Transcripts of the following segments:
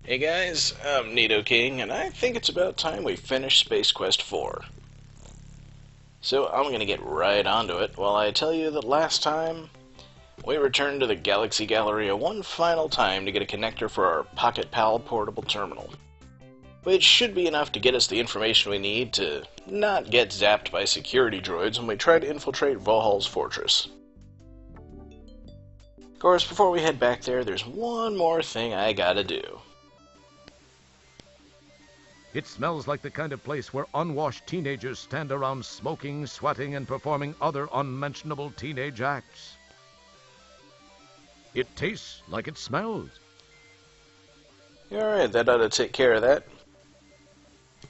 Hey guys, I'm Nito King, and I think it's about time we finish Space Quest 4. So I'm gonna get right onto it while I tell you that last time we returned to the Galaxy Galleria one final time to get a connector for our Pocket Pal portable terminal, which should be enough to get us the information we need to not get zapped by security droids when we try to infiltrate Vohal's fortress. Of course, before we head back there, there's one more thing I gotta do. It smells like the kind of place where unwashed teenagers stand around smoking, sweating, and performing other unmentionable teenage acts. It tastes like it smells. Alright, that ought to take care of that.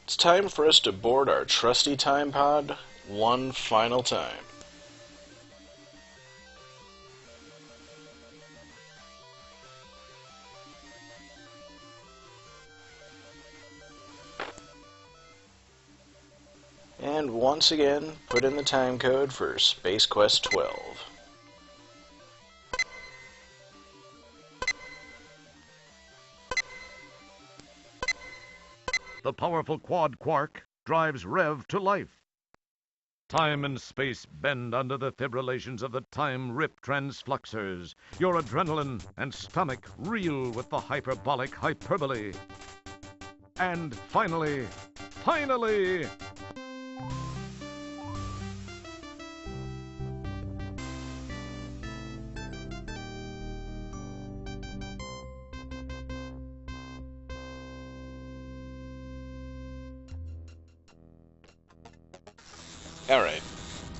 It's time for us to board our trusty time pod one final time. And once again, put in the time code for Space Quest 12. The powerful quad quark drives Rev to life. Time and space bend under the fibrillations of the time-rip transfluxers. Your adrenaline and stomach reel with the hyperbolic hyperbole. And finally... Alright,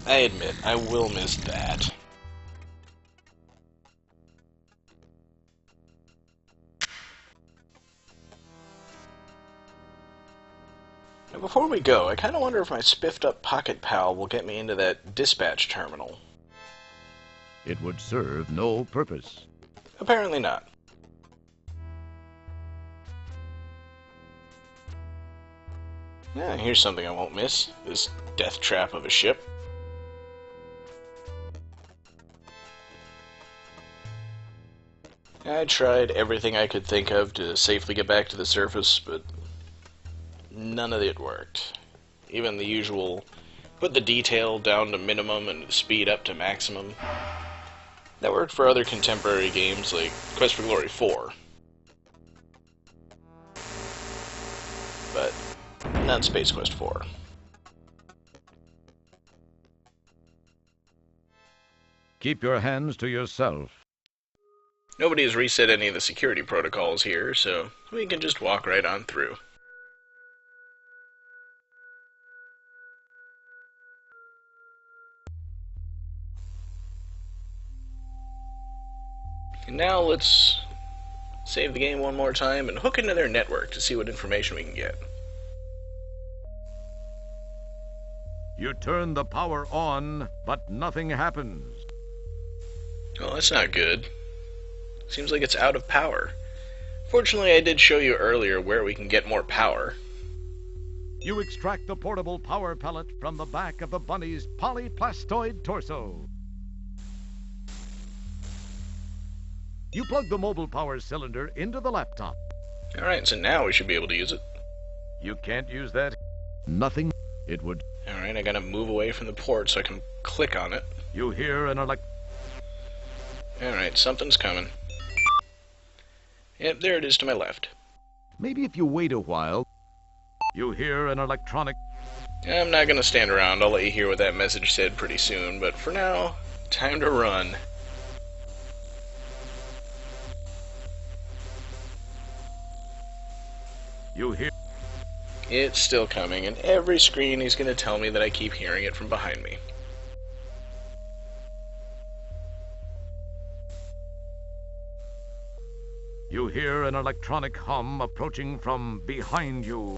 I admit, I will miss that. Now before we go, I kinda wonder if my spiffed up Pocket Pal will get me into that dispatch terminal. It would serve no purpose. Apparently not. Yeah, here's something I won't miss. This death trap of a ship. I tried everything I could think of to safely get back to the surface, but none of it worked. Even the usual, put the detail down to minimum and speed up to maximum. That worked for other contemporary games like Quest for Glory 4. But not Space Quest 4. Keep your hands to yourself. Nobody has reset any of the security protocols here, so we can just walk right on through. And now let's save the game one more time and hook into their network to see what information we can get. You turn the power on, but nothing happens. Oh, that's not good. Seems like it's out of power. Fortunately, I did show you earlier where we can get more power. You extract the portable power pellet from the back of the bunny's polyplastoid torso. You plug the mobile power cylinder into the laptop. Alright, so now we should be able to use it. You can't use that. Nothing. It would. Alright, I gotta move away from the port so I can click on it. You hear an Alright, something's coming. Yep, there it is to my left. Maybe if you wait a while, you hear an electronic. I'm not gonna stand around, I'll let you hear what that message said pretty soon, but for now, time to run. You hear. It's still coming, and every screen he's gonna tell me that I keep hearing it from behind me. You hear an electronic hum approaching from behind you.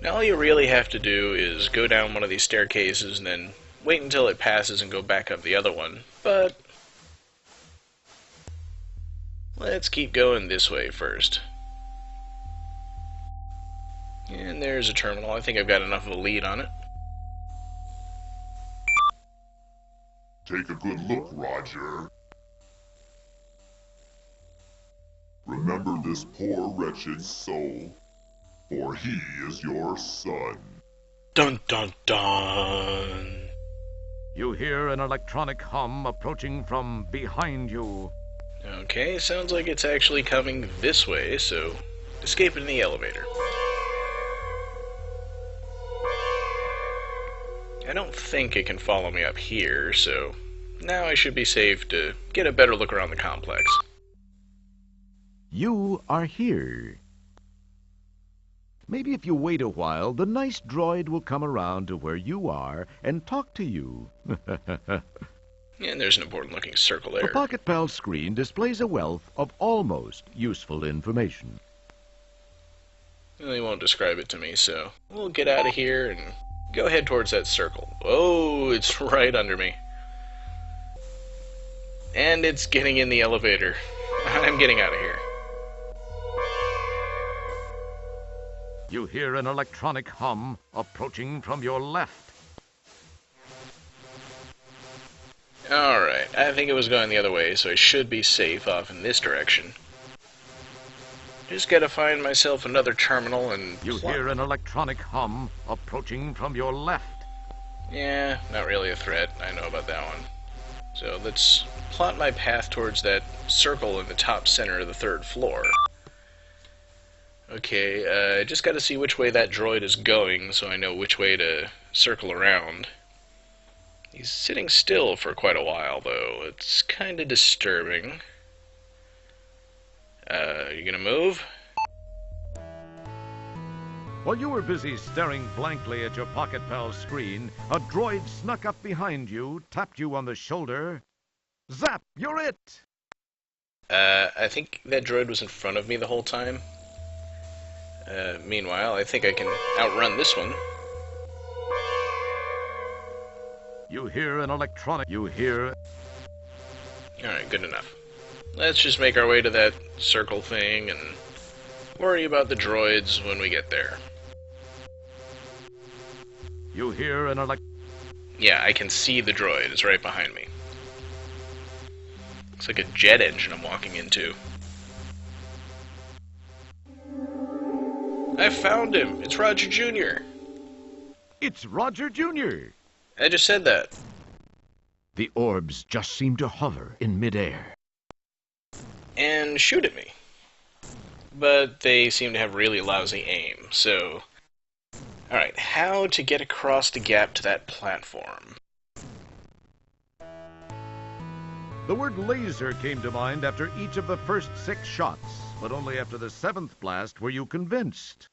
Now all you really have to do is go down one of these staircases and then wait until it passes and go back up the other one, but let's keep going this way first. And there's a terminal. I think I've got enough of a lead on it. Take a good look, Roger. Remember this poor wretched soul, for he is your son. Dun dun dun! You hear an electronic hum approaching from behind you. Okay, sounds like it's actually coming this way, so escape in the elevator. I don't think it can follow me up here, so now I should be safe to get a better look around the complex. You are here. Maybe if you wait a while, the nice droid will come around to where you are and talk to you. And there's an important-looking circle The there. Pocket Pal screen displays a wealth of almost useful information. Well, he won't describe it to me, so we'll get out of here and go head towards that circle. Oh, it's right under me. And it's getting in the elevator. I'm getting out of here. You hear an electronic hum approaching from your left. Alright, I think it was going the other way, so I should be safe off in this direction. Just gotta find myself another terminal and... You hear an electronic hum approaching from your left. Yeah, not really a threat. I know about that one. So let's plot my path towards that circle in the top center of the third floor. Okay, just gotta see which way that droid is going so I know which way to circle around. He's sitting still for quite a while, though. It's kinda disturbing. You gonna move? While you were busy staring blankly at your Pocket Pal screen, a droid snuck up behind you, tapped you on the shoulder. Zap! You're it! I think that droid was in front of me the whole time. Meanwhile, I think I can outrun this one. You hear an electronic... You hear... Alright, good enough. Let's just make our way to that circle thing and worry about the droids when we get there. You hear an Yeah, I can see the droid. It's right behind me. Looks like a jet engine I'm walking into. I found him! It's Roger Jr. It's Roger Jr. I just said that. The orbs just seem to hover in midair. And shoot at me. But they seem to have really lousy aim, so... Alright, how to get across the gap to that platform? The word laser came to mind after each of the first 6 shots, but only after the 7th blast were you convinced.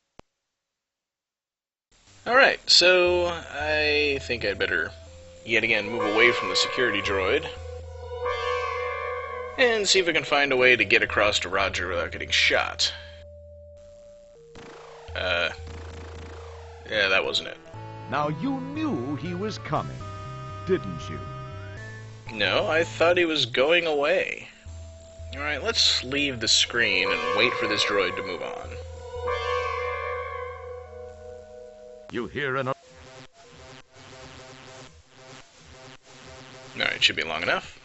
Alright, so I think I'd better yet again move away from the security droid and see if I can find a way to get across to Roger without getting shot. Yeah, that wasn't it. Now you knew he was coming, didn't you? No, I thought he was going away. Alright, let's leave the screen and wait for this droid to move on. You hear an... Alright, should be long enough.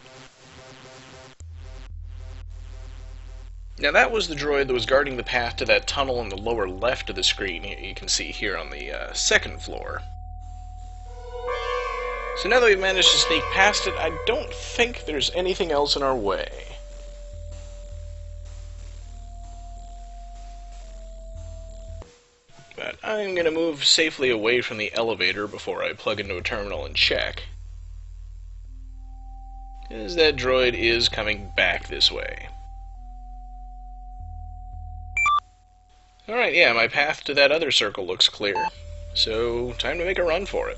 Now that was the droid that was guarding the path to that tunnel in the lower left of the screen you can see here on the 2nd floor. So now that we've managed to sneak past it, I don't think there's anything else in our way. But I'm going to move safely away from the elevator before I plug into a terminal and check. Because that droid is coming back this way. Alright, yeah, my path to that other circle looks clear. So, time to make a run for it.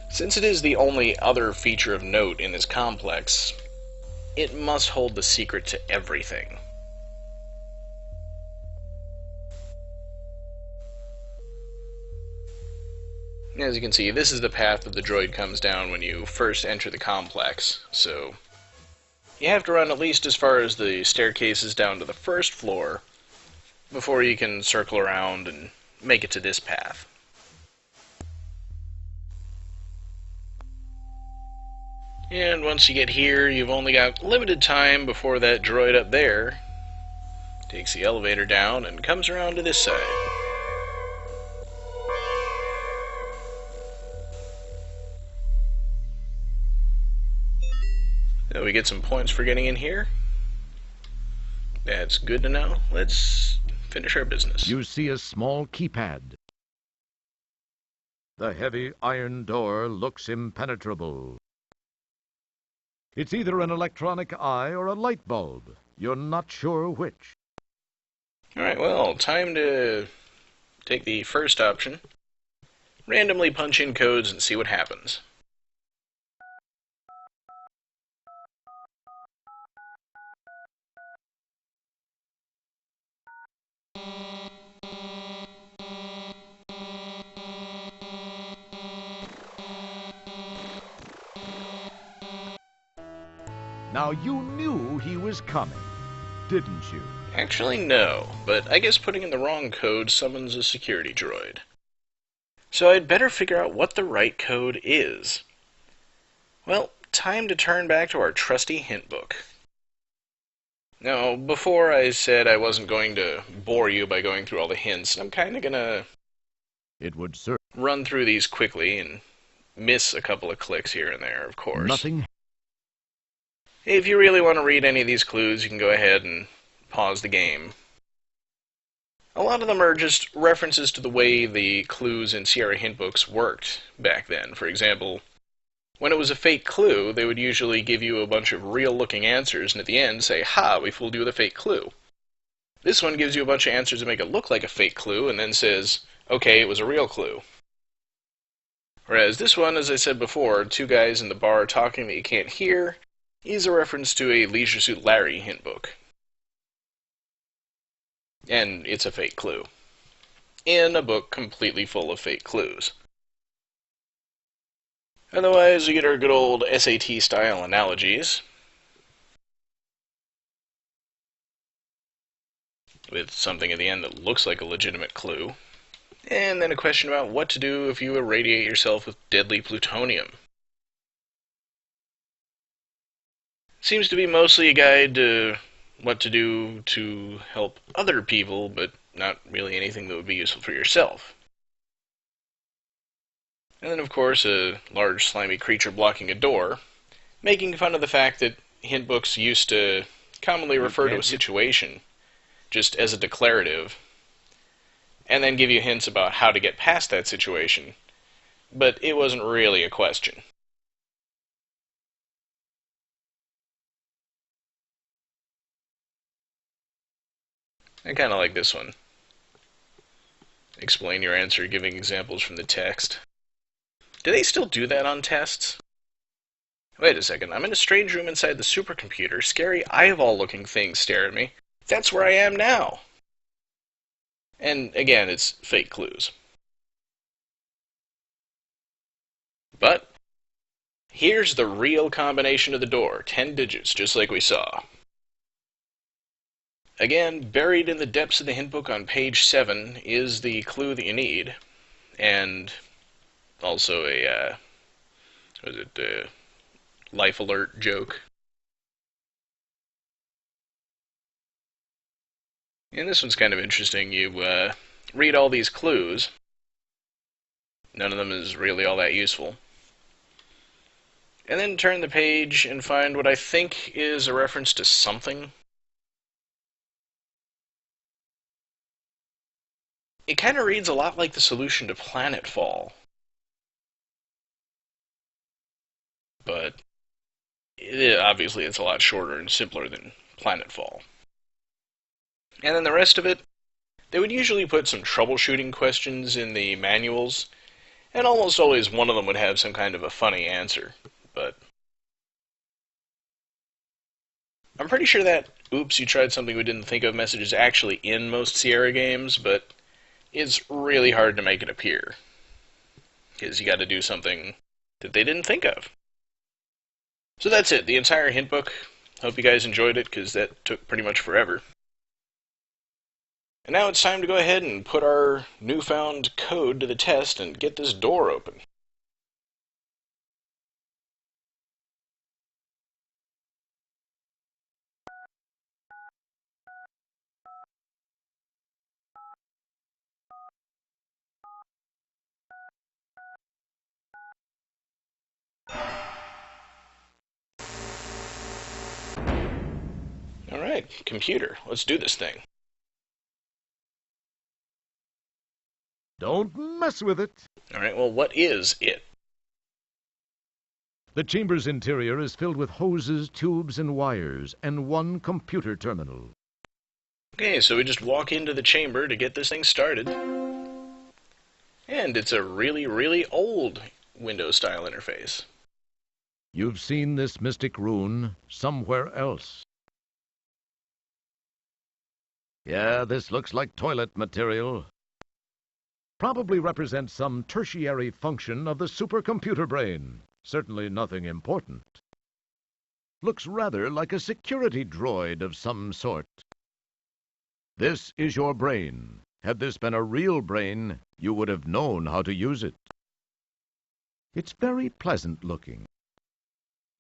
Since it is the only other feature of note in this complex, it must hold the secret to everything. As you can see, this is the path that the droid comes down when you first enter the complex, so you have to run at least as far as the staircases down to the 1st floor before you can circle around and make it to this path. And once you get here, you've only got limited time before that droid up there takes the elevator down and comes around to this side. So we get some points for getting in here. That's good to know. Let's finish our business. You see a small keypad. The heavy iron door looks impenetrable. It's either an electronic eye or a light bulb. You're not sure which. Alright, well, time to take the first option. Randomly punch in codes and see what happens. Now you knew he was coming, didn't you? Actually, no, but I guess putting in the wrong code summons a security droid. So I'd better figure out what the right code is. Well, time to turn back to our trusty hint book. Now, before I said I wasn't going to bore you by going through all the hints, I'm kind of gonna run through these quickly and miss a couple of clicks here and there, of course. Nothing. If you really want to read any of these clues, you can go ahead and pause the game. A lot of them are just references to the way the clues in Sierra hint books worked back then. For example, when it was a fake clue, they would usually give you a bunch of real-looking answers, and at the end say, "Ha, we fooled you with a fake clue." This one gives you a bunch of answers to make it look like a fake clue, and then says, "Okay, it was a real clue." Whereas this one, as I said before, two guys in the bar talking that you can't hear, is a reference to a Leisure Suit Larry hint book. And it's a fake clue. In a book completely full of fake clues. Otherwise, we get our good old SAT-style analogies, with something at the end that looks like a legitimate clue, and then a question about what to do if you irradiate yourself with deadly plutonium. Seems to be mostly a guide to what to do to help other people, but not really anything that would be useful for yourself. And then, of course, a large slimy creature blocking a door, making fun of the fact that hint books used to commonly refer to a situation just as a declarative, and then give you hints about how to get past that situation, but it wasn't really a question. I kind of like this one. Explain your answer giving examples from the text. Do they still do that on tests? Wait a second, I'm in a strange room inside the supercomputer. Scary eyeball-looking things stare at me. That's where I am now! And again, it's fake clues. But here's the real combination of the door. 10 digits, just like we saw. Again, buried in the depths of the hint book on page 7 is the clue that you need, and also a, life alert joke. And this one's kind of interesting. You read all these clues. None of them is really all that useful. And then turn the page and find what I think is a reference to something. It kind of reads a lot like the solution to Planetfall. But obviously it's a lot shorter and simpler than Planetfall. And then the rest of it, they would usually put some troubleshooting questions in the manuals, and almost always one of them would have some kind of a funny answer. But I'm pretty sure that "oops, you tried something we didn't think of" message is actually in most Sierra games, but it's really hard to make it appear, because you got to do something that they didn't think of. So that's it, the entire hint book. Hope you guys enjoyed it, because that took pretty much forever. And now it's time to go ahead and put our newfound code to the test and get this door open. Alright, computer, let's do this thing. Don't mess with it. Alright, well, what is it? The chamber's interior is filled with hoses, tubes, and wires, and one computer terminal. Okay, so we just walk into the chamber to get this thing started. And it's a really, really old Windows-style interface. You've seen this mystic rune somewhere else. Yeah, this looks like toilet material. Probably represents some tertiary function of the supercomputer brain. Certainly nothing important. Looks rather like a security droid of some sort. This is your brain. Had this been a real brain, you would have known how to use it. It's very pleasant looking.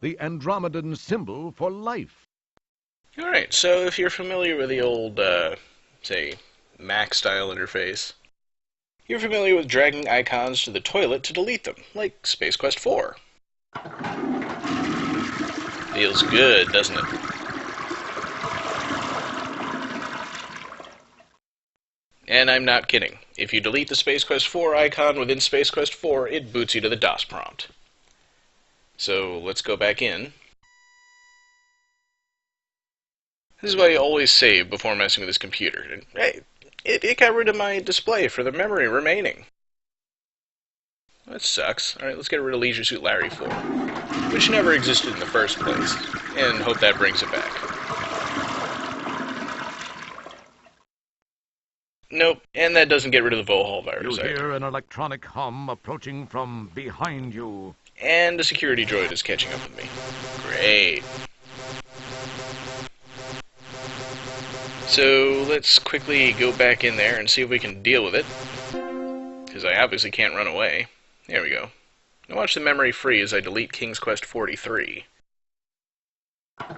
The Andromedan symbol for life. Alright, so if you're familiar with the old, say, Mac-style interface, you're familiar with dragging icons to the toilet to delete them, like Space Quest 4. Feels good, doesn't it? And I'm not kidding. If you delete the Space Quest 4 icon within Space Quest 4, it boots you to the DOS prompt. So let's go back in. This is why you always save before messing with this computer. And, hey, it got rid of my display for the memory remaining. That sucks. Alright, let's get rid of Leisure Suit Larry 4, which never existed in the first place, and hope that brings it back. Nope, and that doesn't get rid of the Vohall virus You either. hear an electronic hum approaching from behind you. And the security droid is catching up with me. Great. So let's quickly go back in there and see if we can deal with it. Because I obviously can't run away. There we go. Now watch the memory free as I delete King's Quest 43. At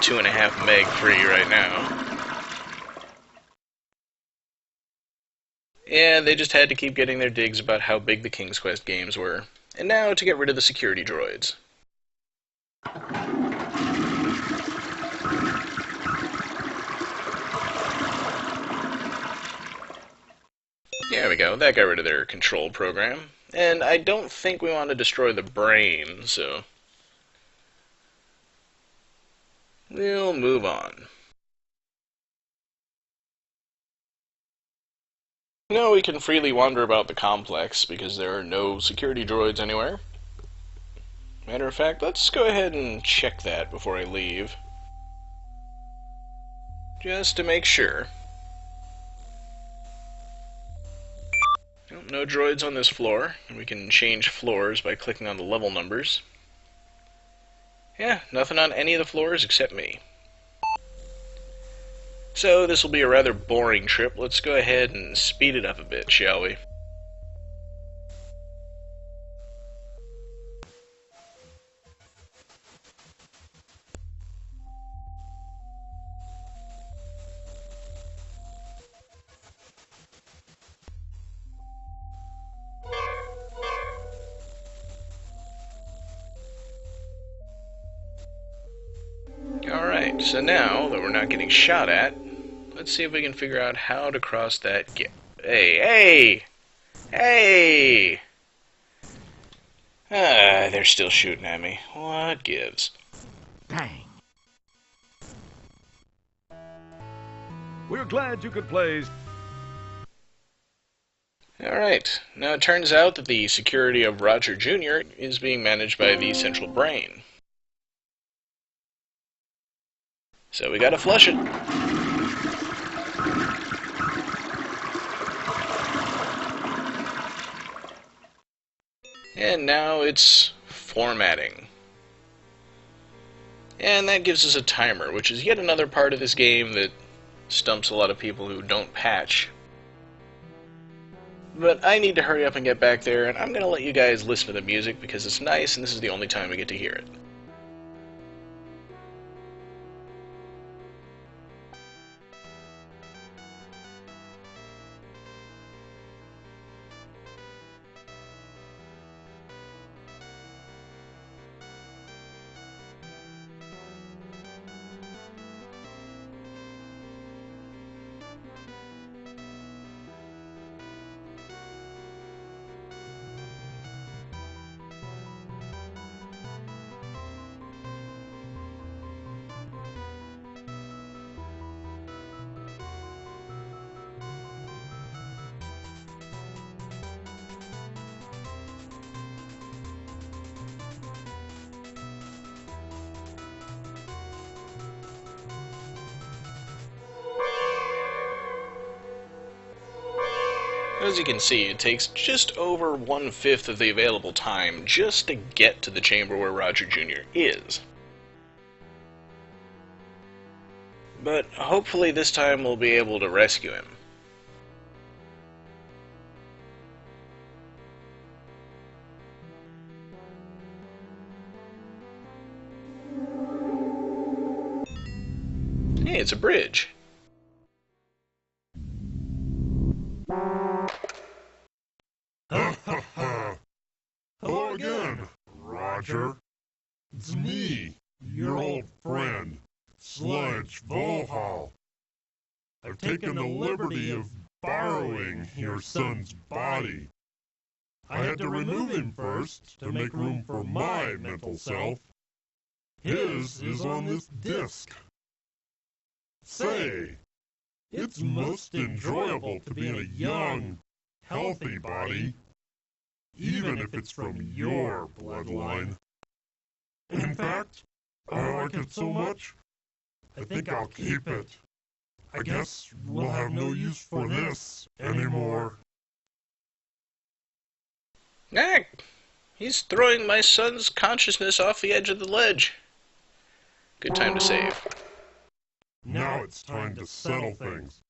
2.5 meg free right now. Yeah, they just had to keep getting their digs about how big the King's Quest games were. And now to get rid of the security droids. There we go, that got rid of their control program. And I don't think we want to destroy the brain, so we'll move on. Now we can freely wander about the complex because there are no security droids anywhere. Matter of fact, let's go ahead and check that before I leave. Just to make sure. Nope, no droids on this floor. We can change floors by clicking on the level numbers. Yeah, nothing on any of the floors except me. So this will be a rather boring trip. Let's go ahead and speed it up a bit, shall we? Alright, so now that we're not getting shot at, let's see if we can figure out how to cross that gap. Hey! Ah, they're still shooting at me. What gives? Dang. We're glad you could play. Alright, now it turns out that the security of Roger Jr. is being managed by the central brain. So we gotta flush it. And now it's formatting. And that gives us a timer, which is yet another part of this game that stumps a lot of people who don't patch. But I need to hurry up and get back there, and I'm going to let you guys listen to the music because it's nice and this is the only time we get to hear it. As you can see, it takes just over 1/5 of the available time just to get to the chamber where Roger Jr. is. But hopefully this time we'll be able to rescue him. Hey, it's a bridge. Ha ha ha! Hello again, Roger. It's me, your old friend, Sludge Volhall. I've taken the liberty of borrowing your son's body. I had to remove him first to make room for my mental self. His is on this disc. Say, it's most enjoyable to be in a young, healthy body, even if it's from your bloodline. In fact, I like it so much, I think I'll keep it. I guess we'll have no use for this anymore. Ah, he's throwing my son's consciousness off the edge of the ledge. Good time to save. Now it's time to settle things,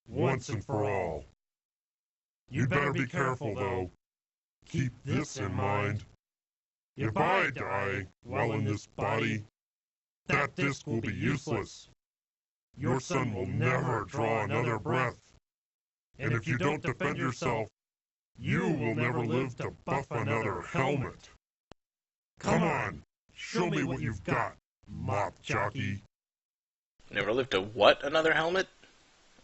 once and for all. You'd better be careful, though. Keep this in mind. If I die while in this body, that disc will be useless. Your son will never draw another breath. And if you don't defend yourself, you will never live to buff another helmet. Come on, show me what you've got, Mop Jockey. Never lived to what, another helmet?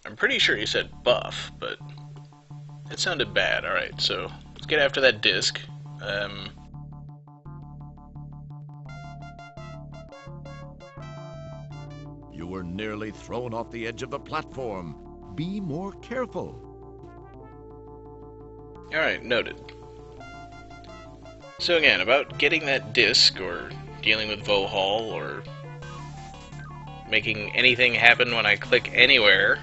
I'm pretty sure he said buff, but it sounded bad. Alright, so let's get after that disc. You were nearly thrown off the edge of the platform. Be more careful. Alright, noted. So again, about getting that disc, or dealing with Vohall, or making anything happen when I click anywhere.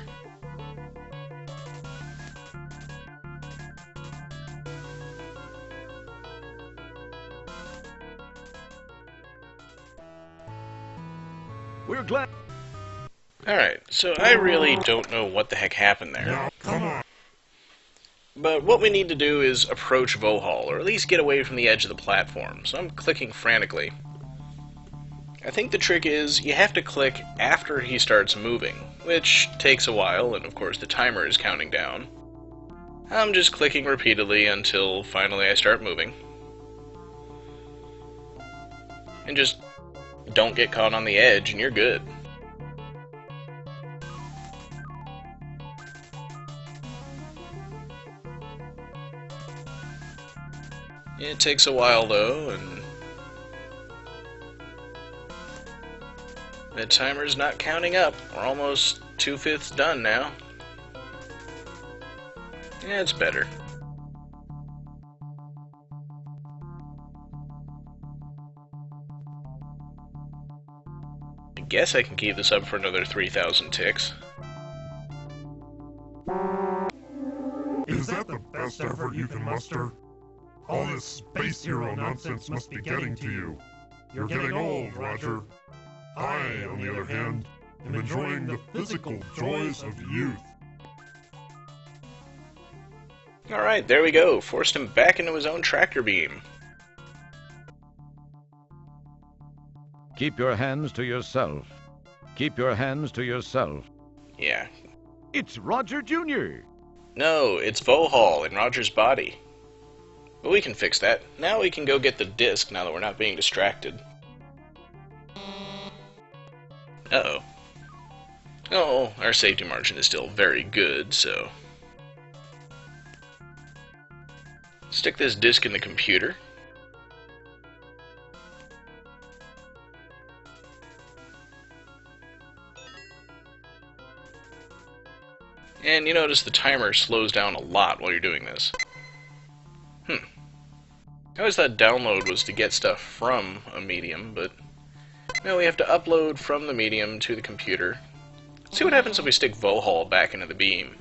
We're glad. Alright, so I really don't know what the heck happened there. Now, come on. But what we need to do is approach Vohall, or at least get away from the edge of the platform. So I'm clicking frantically. I think the trick is you have to click after he starts moving, which takes a while, and of course the timer is counting down. I'm just clicking repeatedly until finally I start moving. And just don't get caught on the edge and you're good. It takes a while though, and the timer's not counting up. We're almost 2/5 done now. Yeah, it's better. I guess I can keep this up for another 3,000 ticks. Is that the best effort you can muster? All this space hero nonsense must be getting to you. You're getting old, Roger. I, on the other hand, am enjoying the physical joys of youth. Alright, there we go. Forced him back into his own tractor beam. Keep your hands to yourself. Keep your hands to yourself. Yeah. It's Roger Jr. No, it's Vohall in Roger's body. But we can fix that. Now we can go get the disc now that we're not being distracted. Uh-oh. Oh, our safety margin is still very good, so... Stick this disc in the computer. And you notice the timer slows down a lot while you're doing this. I always thought download was to get stuff from a medium, but no, we have to upload from the medium to the computer. Let's see what happens if we stick Vohall back into the beam.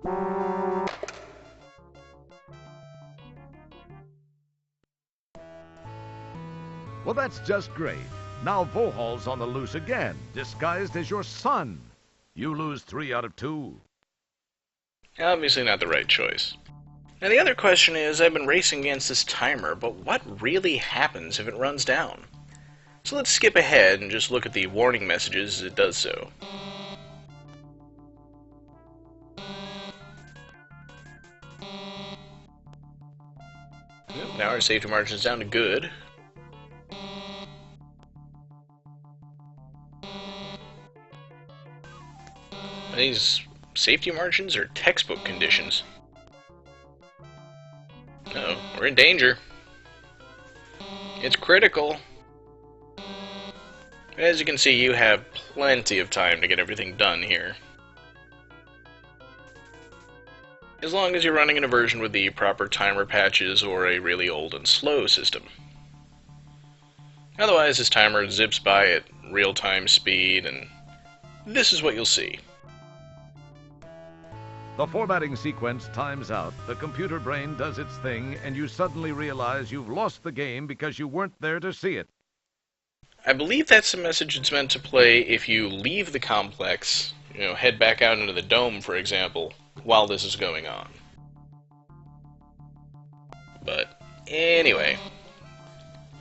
Well, that's just great. Now Vohal's on the loose again, disguised as your son. You lose 3 out of 2. Obviously not the right choice. Now the other question is, I've been racing against this timer, but what really happens if it runs down? So let's skip ahead and just look at the warning messages as it does so. Now our safety margin is down to good. These safety margins are textbook conditions. Uh-oh, we're in danger. It's critical. As you can see, you have plenty of time to get everything done here. As long as you're running in a version with the proper timer patches or a really old and slow system. Otherwise, this timer zips by at real-time speed, and this is what you'll see. The formatting sequence times out, the computer brain does its thing, and you suddenly realize you've lost the game because you weren't there to see it. I believe that's the message it's meant to play if you leave the complex, head back out into the dome, for example, while this is going on. But anyway,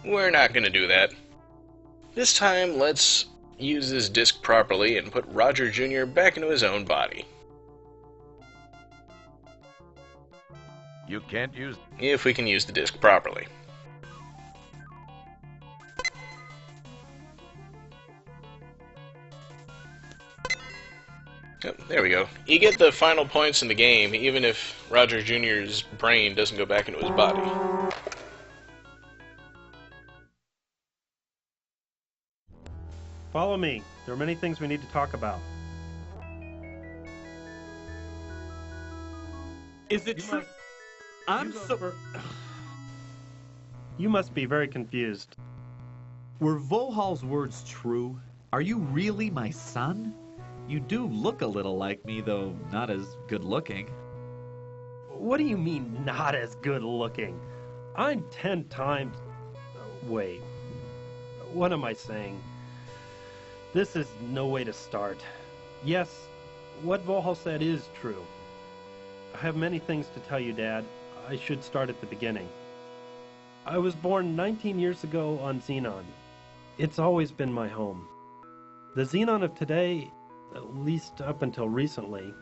we're not going to do that. This time, let's use this disc properly and put Roger Jr. back into his own body. You can't use... If we can use the disc properly. Oh, there we go. You get the final points in the game, even if Roger Jr.'s brain doesn't go back into his body. Follow me. There are many things we need to talk about. Is it true? You must be very confused. Were Vohal's words true? Are you really my son? You do look a little like me, though not as good looking. What do you mean, not as good looking? I'm 10 times... Wait. What am I saying? This is no way to start. Yes, what Vohal said is true. I have many things to tell you, Dad. I should start at the beginning. I was born 19 years ago on Xenon. It's always been my home. The Xenon of today, at least up until recently,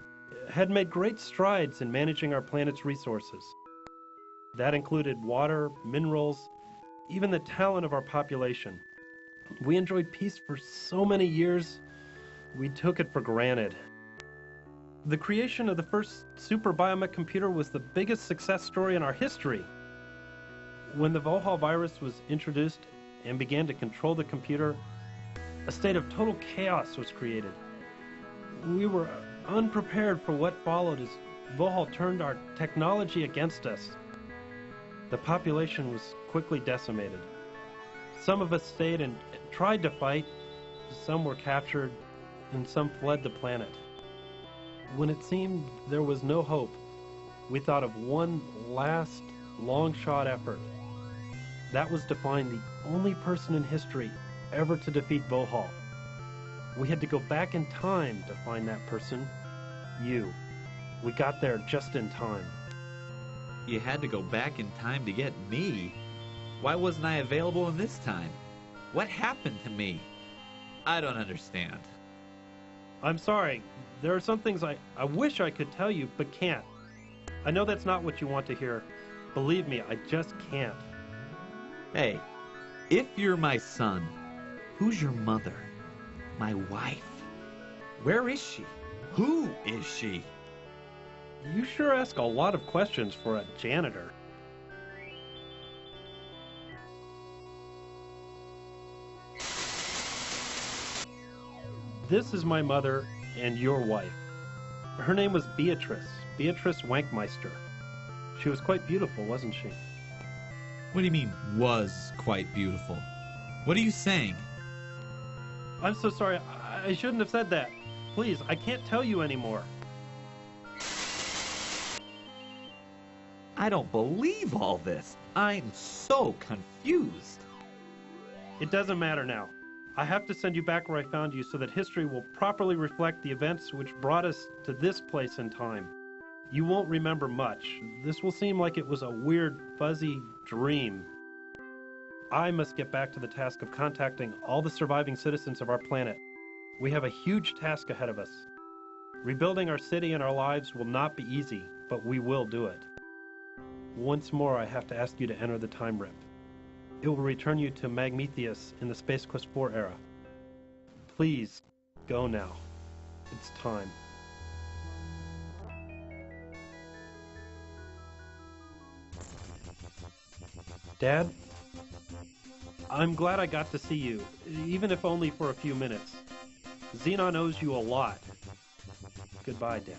had made great strides in managing our planet's resources. That included water, minerals, even the talent of our population. We enjoyed peace for so many years, we took it for granted. The creation of the first super biomech computer was the biggest success story in our history. When the Vohal virus was introduced and began to control the computer, a state of total chaos was created. We were unprepared for what followed as Vohal turned our technology against us. The population was quickly decimated. Some of us stayed and tried to fight, some were captured, and some fled the planet. When it seemed there was no hope, we thought of one last, long-shot effort. That was to find the only person in history ever to defeat Vohal. We had to go back in time to find that person, you. We got there just in time. You had to go back in time to get me? Why wasn't I available in this time? What happened to me? I don't understand. I'm sorry. There are some things I wish I could tell you, but can't. I know that's not what you want to hear. Believe me, I just can't. Hey, if you're my son, who's your mother? My wife? Where is she? Who is she? You sure ask a lot of questions for a janitor. This is my mother and your wife. Her name was Beatrice Wankmeister. She was quite beautiful, wasn't she? What do you mean, was quite beautiful? What are you saying? I'm so sorry. I shouldn't have said that. Please, I can't tell you anymore. I don't believe all this. I'm so confused. It doesn't matter now. I have to send you back where I found you so that history will properly reflect the events which brought us to this place in time. You won't remember much. This will seem like it was a weird, fuzzy dream. I must get back to the task of contacting all the surviving citizens of our planet. We have a huge task ahead of us. Rebuilding our city and our lives will not be easy, but we will do it. Once more, I have to ask you to enter the time rip. It will return you to Magmetheus in the Space Quest 4 era. Please, go now. It's time. Dad? I'm glad I got to see you, even if only for a few minutes. Xenon owes you a lot. Goodbye, Dad.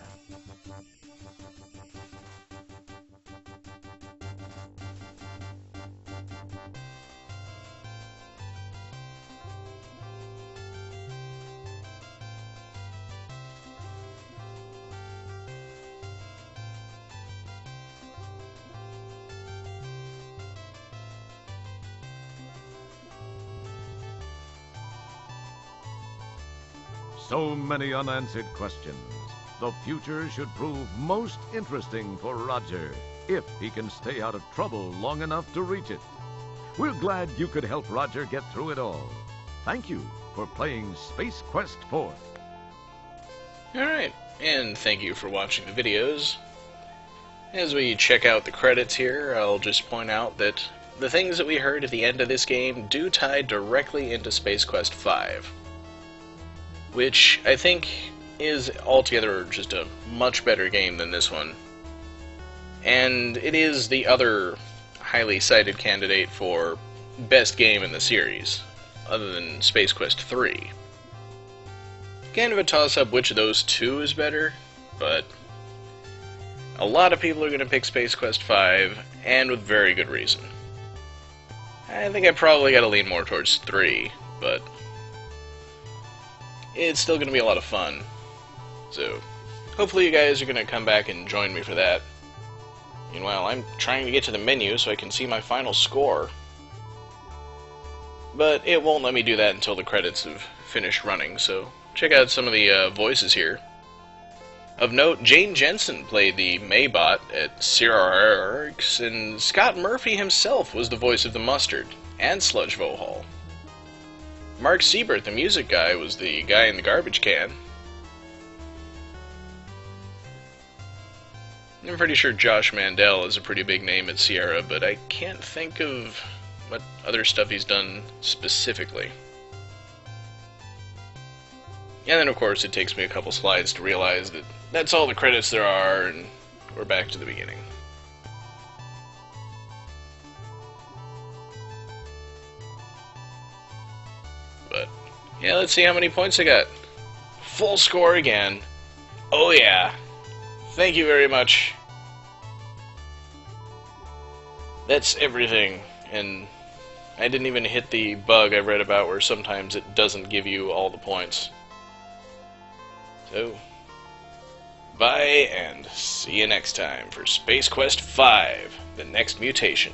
So many unanswered questions. The future should prove most interesting for Roger, if he can stay out of trouble long enough to reach it. We're glad you could help Roger get through it all. Thank you for playing Space Quest 4. Alright, and thank you for watching the videos. As we check out the credits here, I'll just point out that the things that we heard at the end of this game do tie directly into Space Quest 5. Which I think is altogether just a much better game than this one. And it is the other highly cited candidate for best game in the series, other than Space Quest 3. Kind of a toss-up which of those two is better, but a lot of people are going to pick Space Quest 5, and with very good reason. I think I probably got to lean more towards 3, but it's still going to be a lot of fun. So, hopefully you guys are going to come back and join me for that. Meanwhile, I'm trying to get to the menu so I can see my final score. But it won't let me do that until the credits have finished running, so check out some of the voices here. Of note, Jane Jensen played the Maybot at CRX, and Scott Murphy himself was the voice of the Mustard and Sludge Vohall. Mark Siebert, the music guy, was the guy in the garbage can. I'm pretty sure Josh Mandel is a pretty big name at Sierra, but I can't think of what other stuff he's done specifically. And then, of course, it takes me a couple slides to realize that that's all the credits there are, and we're back to the beginning. But, yeah, let's see how many points I got. Full score again. Oh yeah. Thank you very much. That's everything, and I didn't even hit the bug I've read about where sometimes it doesn't give you all the points. So, bye, and see you next time for Space Quest 5, The Next Mutation.